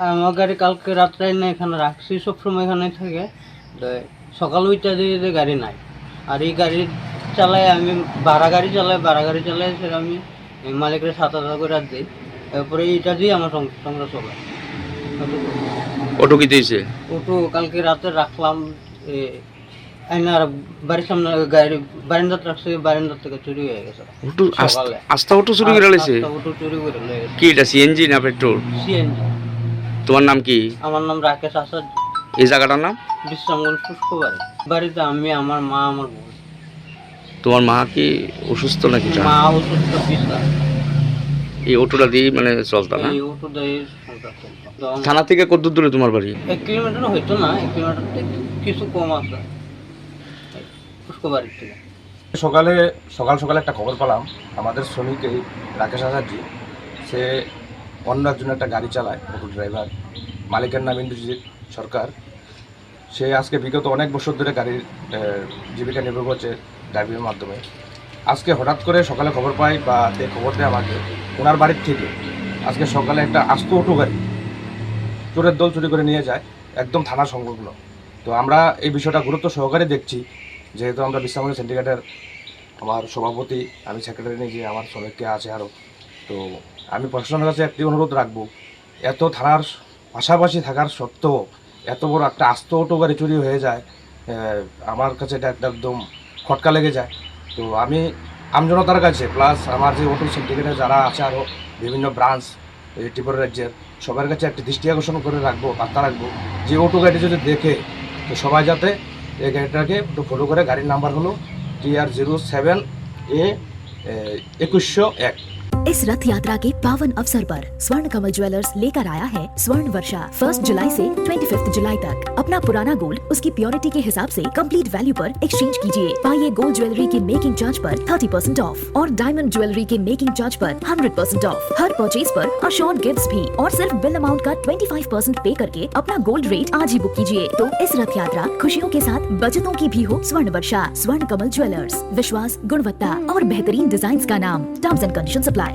আমার গাড়ি কালকে রাত্রে না এখানে রাখছি, সবসময় এখানে থাকে। তো সকাল 8টা দিয়ে যে গাড়ি নাই, আর এই গাড়ি চালাই আমি ভাড়া গাড়ি চালাই সেটা আমি মালিকের 7,000 করে দিই। তারপরে এইটা দিয়ে আমার সংসার চলে। অটো কি দিয়েছে? ওটো কালকে রাতে রাখলাম আর বাড়ির সামনে গাড়ি বারান্দাতে রাখছে, বারান্দার থেকে চুরি হয়ে গেছে। অটো সকালে আস্তা অটো চুরি করে লেছে? অটো চুরি করে লয়ে গেছে। কি এটা সিএনজি না পেট্রোল? সিএনজি। তোমার নাম কি? আমার নাম রাকেশ আসাদ। এই জায়গাটার নাম? বিশ্রামগঞ্জ পুষ্পবাড়ি। বাড়িতে আমি, আমার মা, আমার বোন। তোমার মা কি অসুস্থ নাকি? মা অসুস্থ, বিছানা। এই অটোটা দিয়ে মানে চলতা না? এই অটো দিয়ে সংসার চলতো। থানা থেকে কত দূরে তোমার বাড়ি? 1 কিলোমিটার হইতো না, 1 কিলোমিটার থেকে কিছু কম আছে পুষ্পবাড়ির থেকে। সকাল সকাল একটা খবর পেলাম, আমাদের শ্রমিক এই রাকেশ আচার্য, সে অন্য একজন একটা গাড়ি চালায়, অটো ড্রাইভার, মালিকের নাম ইন্দ্রজিৎ সরকার। সে আজকে বিগত অনেক বছর ধরে গাড়ির জীবিকা নির্ভর করছে ড্রাইভিংয়ের মাধ্যমে। আজকে হঠাৎ করে সকালে খবর পাই বা খবর দেয় আমাকে, ওনার বাড়ির থেকে আজকে সকালে একটা আস্ত অটো গাড়ি চোরের দল চুরি করে নিয়ে যায়, একদম থানা সংলগ্ন। তো আমরা এই বিষয়টা গুরুত্ব সহকারে দেখছি, যেহেতু আমরা বিশ্রামগঞ্জ সিন্ডিকেটের আমার সভাপতি, আমি সেক্রেটারি নিজে, আমার শ্রমিককে আছে আরও। তো আমি প্রশাসনের কাছে একটি অনুরোধ রাখবো, এত থানার পাশাপাশি থাকার সত্ত্বেও এত বড় একটা আস্ত অটো গাড়ি চুরি হয়ে যায়, আমার কাছে এটা একটা একদম খটকা লেগে যায়। তো আমি আমজনতার কাছে প্লাস আমার যে অটো সিন্ডিকেটের যারা আছে আরও বিভিন্ন ব্রাঞ্চ এই ত্রিপুরা রাজ্যের, সবার কাছে একটি দৃষ্টি আকর্ষণ করে রাখবো, বার্তা রাখবো যে অটো গাড়ি যদি দেখে তো সবাই যাতে এই গাড়িটাকে একটু ফলো করে, গাড়ির নাম্বার হলো TR07A 2101। इस रथ यात्रा के पावन अवसर पर स्वर्ण कमल ज्वेलर्स लेकर आया है स्वर्ण वर्षा 1 जुलाई से 25 जुलाई तक। अपना पुराना गोल्ड उसकी प्योरिटी के हिसाब से कंप्लीट वैल्यू पर एक्सचेंज कीजिए। पाइए गोल्ड ज्वेलरी के मेकिंग चार्ज पर 30% ऑफ और डायमंड ज्वेलरी के मेकिंग चार्ज पर 100% ऑफ। हर परचेज पर अशोर्ड गिफ्ट्स भी और सिर्फ बिल अमाउंट का 25% पे करके अपना गोल्ड रेट आज ही बुक कीजिए। तो इस रथ यात्रा खुशियों के साथ बचतों की भी हो। स्वर्ण वर्षा स्वर्ण कमल ज्वेलर्स, विश्वास, गुणवत्ता और बेहतरीन डिजाइन का नाम। Terms and conditions apply.